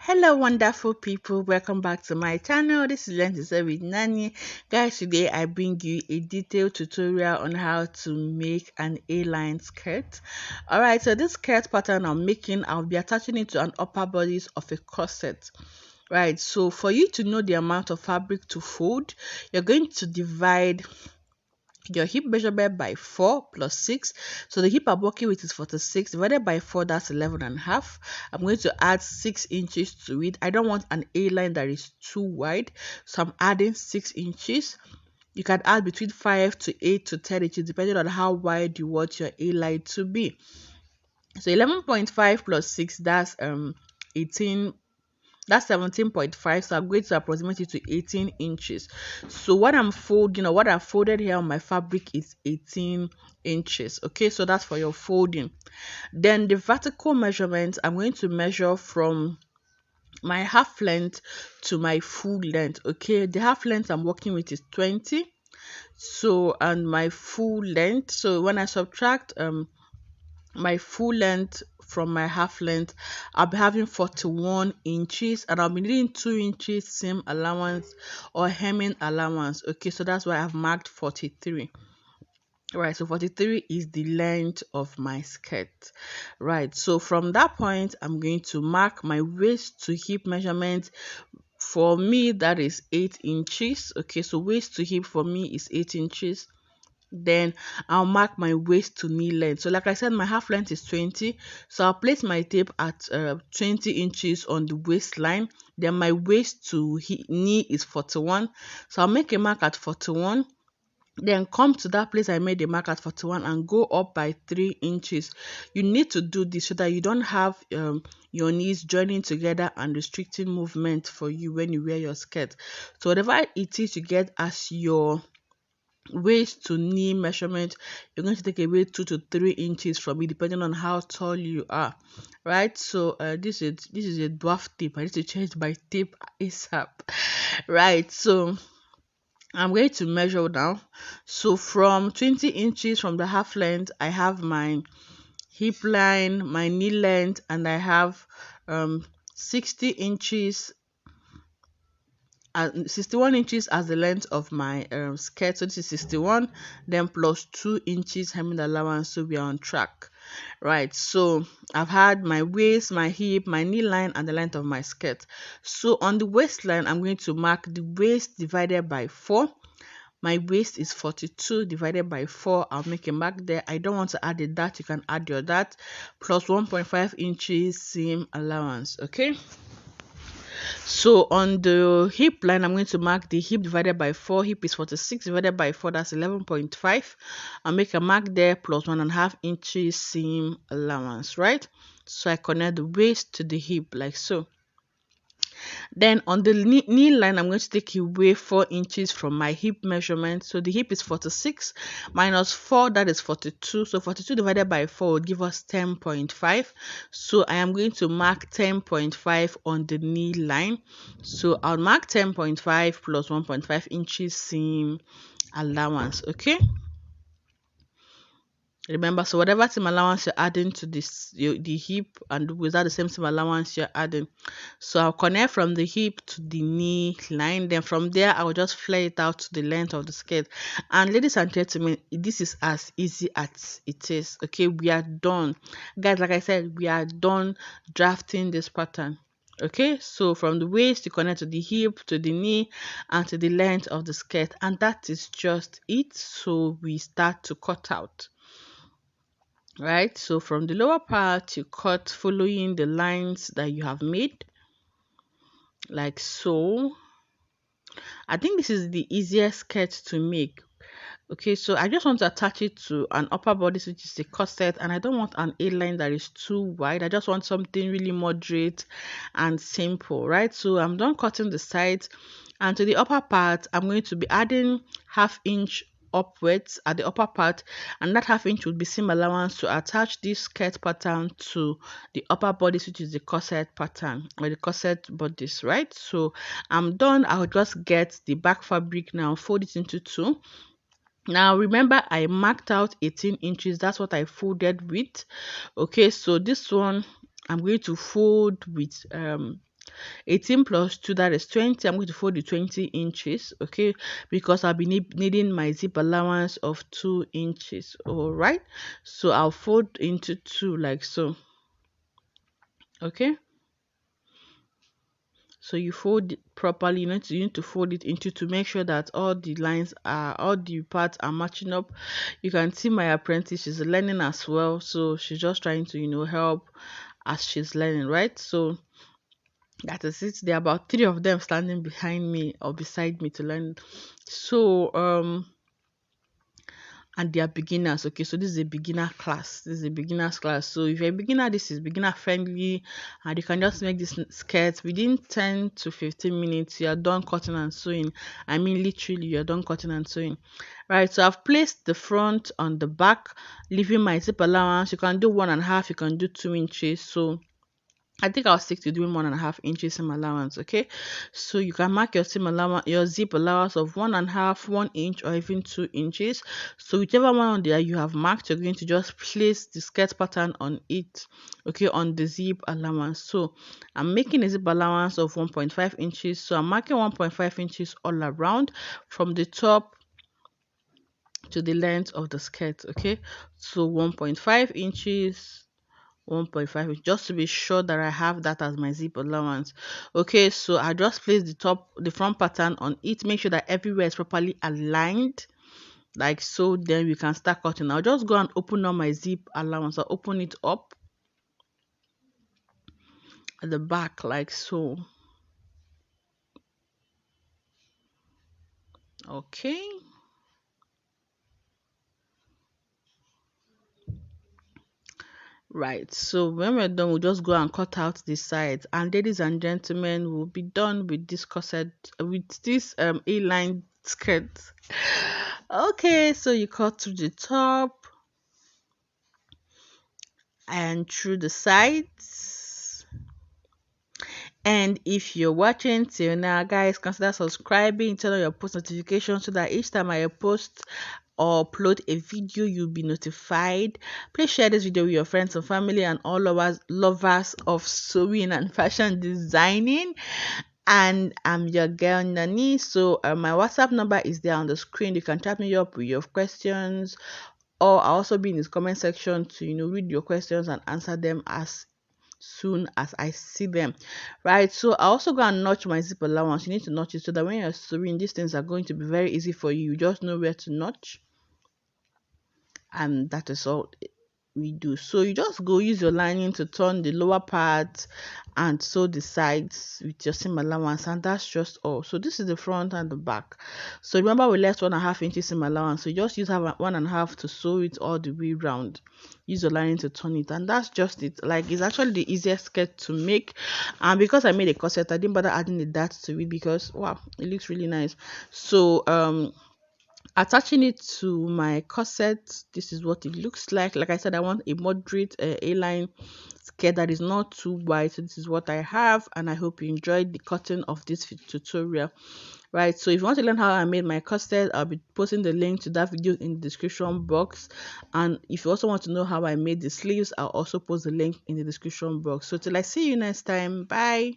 Hello, wonderful people. Welcome back to my channel. This is Learn to Sew with Nani. Guys, today I bring you a detailed tutorial on how to make an A-line skirt. Alright, so this skirt pattern I'm making, I'll be attaching it to an upper bodice of a corset. Right, so for you to know the amount of fabric to fold, you're going to divide your hip measurement by 4 plus 6. So the hip I'm working with is 46 divided by 4, that's 11 and a half. I'm going to add 6 inches to it. I don't want an A line that is too wide, so I'm adding 6 inches. You can add between 5 to 8 to 10 inches depending on how wide you want your A line to be. So 11.5 plus 6, that's 18, that's 17.5. So I'm going to approximate it to 18 inches. So what I'm folding, or what I've folded here on my fabric, is 18 inches. Okay, so that's for your folding. Then the vertical measurement, I'm going to measure from my half length to my full length. Okay, the half length I'm working with is 20. So, and my full length, so when I subtract my full length from my half length, I'll be having 41 inches, and I'll be needing 2 inches seam allowance or hemming allowance. Okay, so that's why I've marked 43. Right, so 43 is the length of my skirt. Right, so from that point I'm going to mark my waist to hip measurement. For me, that is 8 inches. Okay, so waist to hip for me is 8 inches. Then I'll mark my waist to knee length. So like I said, my half length is 20, so I'll place my tape at 20 inches on the waistline. Then my waist to knee is 41, so I'll make a mark at 41. Then come to that place I made a mark at 41 and go up by 3 inches. You need to do this so that you don't have your knees joining together and restricting movement for you when you wear your skirt. So whatever it is you get as your waist to knee measurement, you're going to take away 2 to 3 inches from it depending on how tall you are. Right, so this is a dwarf tape. I need to change my tape ASAP. Right, so I'm going to measure now. So from 20 inches from the half length, I have my hip line, my knee length, and I have 60 inches, 61 inches as the length of my skirt. So this is 61, then plus 2 inches hemming allowance, so we are on track. Right, so I've had my waist, my hip, my knee line, and the length of my skirt. So on the waistline, I'm going to mark the waist divided by 4. My waist is 42 divided by 4. I'll make a mark there. I don't want to add a dot. You can add your dot, plus 1.5 inches seam allowance. Okay, so on the hip line, I'm going to mark the hip divided by 4. Hip is 46 divided by 4, that's 11.5. I'll make a mark there, plus 1.5 inches seam allowance. Right, so I connect the waist to the hip like so. Then on the knee line, I'm going to take away 4 inches from my hip measurement. So the hip is 46 minus 4, that is 42. So 42 divided by 4 will give us 10.5. So I am going to mark 10.5 on the knee line. So I'll mark 10.5 plus 1.5 inches seam allowance. Okay, remember, so whatever seam allowance you're adding to this, the hip, and without the same seam allowance you're adding. So I'll connect from the hip to the knee line. Then from there, I'll just flare it out to the length of the skirt. And ladies and gentlemen, this is as easy as it is. Okay, we are done, guys. Like I said, we are done drafting this pattern. Okay, so from the waist you connect to the hip, to the knee, and to the length of the skirt, and that is just it. So we start to cut out. Right, so from the lower part you cut following the lines that you have made like so. I think this is the easiest skirt to make. Okay, so I just want to attach it to an upper bodice, which is a corset, and I don't want an A-line that is too wide. I just want something really moderate and simple. Right, so I'm done cutting the sides, and to the upper part I'm going to be adding ½ inch upwards at the upper part, and that ½ inch would be seam allowance to attach this skirt pattern to the upper bodice, which is the corset pattern or the corset bodice. Right, so I'm done. I'll just get the back fabric now, fold it into 2. Now remember, I marked out 18 inches. That's what I folded with. Okay, so this one I'm going to fold with 18 plus 2, that is 20. I'm going to fold the 20 inches, okay, because I'll be needing my zip allowance of 2 inches. All right, so I'll fold into 2 like so. Okay, so you fold it properly. You need to fold it into, to make sure that all the parts are matching up. You can see my apprentice, she's learning as well, so she's just trying to help as she's learning, right? So that is it. There are about 3 of them standing behind me or beside me to learn. So and they are beginners. Okay, so this is a beginner class. This is a beginner's class. So if you're a beginner, this is beginner friendly, and you can just make this skirt within 10 to 15 minutes. You are done cutting and sewing. I mean, literally, you're done cutting and sewing. Right, so I've placed the front on the back, leaving my zip allowance. You can do 1.5, you can do 2 inches. So I think I'll stick to doing 1.5 inches seam allowance. Okay, so you can mark your zip allowance of 1.5, 1 inch, or even 2 inches. So whichever one on there you have marked, you're going to just place the skirt pattern on it. Okay, on the zip allowance. So I'm making a zip allowance of 1.5 inches. So I'm marking 1.5 inches all around from the top to the length of the skirt. Okay, so 1.5 inches, 1.5 inch, just to be sure that I have that as my zip allowance. Okay, so I just place the front pattern on it. Make sure that everywhere is properly aligned like so, then we can start cutting. I'll just go and open up my zip allowance. I'll open it up at the back like so. Okay, right, so when we're done, we'll just go and cut out the sides, and ladies and gentlemen, we'll be done with this corset, with this A-line skirt. Okay, so you cut to the top and through the sides. And if you're watching till now, guys, consider subscribing, turn on your post notifications so that each time I post or upload a video, you'll be notified. Please share this video with your friends and family and all lovers of sewing and fashion designing. And I'm your girl Nani. So my WhatsApp number is there on the screen. You can chat me up with your questions, or I'll also be in this comment section to read your questions and answer them as soon as I see them. Right, so I also go and notch my zip allowance. You need to notch it so that when you're sewing, these things are going to be very easy for you. You just know where to notch, and that is all we do. So you just go use your lining to turn the lower part and sew the sides with your seam allowance, and that's just all. So this is the front and the back. So remember, we left 1.5 inches seam allowance, so you just use 1.5 to sew it all the way round. Use your lining to turn it, and that's just it. Like, it's actually the easiest skirt to make, and because I made a corset, I didn't bother adding the dart to it because wow, it looks really nice. So attaching it to my corset, this is what it looks like I said, I want a moderate A-line skirt that is not too wide. So this is what I have, and I hope you enjoyed the cutting of this tutorial. Right, so if you want to learn how I made my corset, I'll be posting the link to that video in the description box. And if you also want to know how I made the sleeves, I'll also post the link in the description box. So till I see you next time, bye.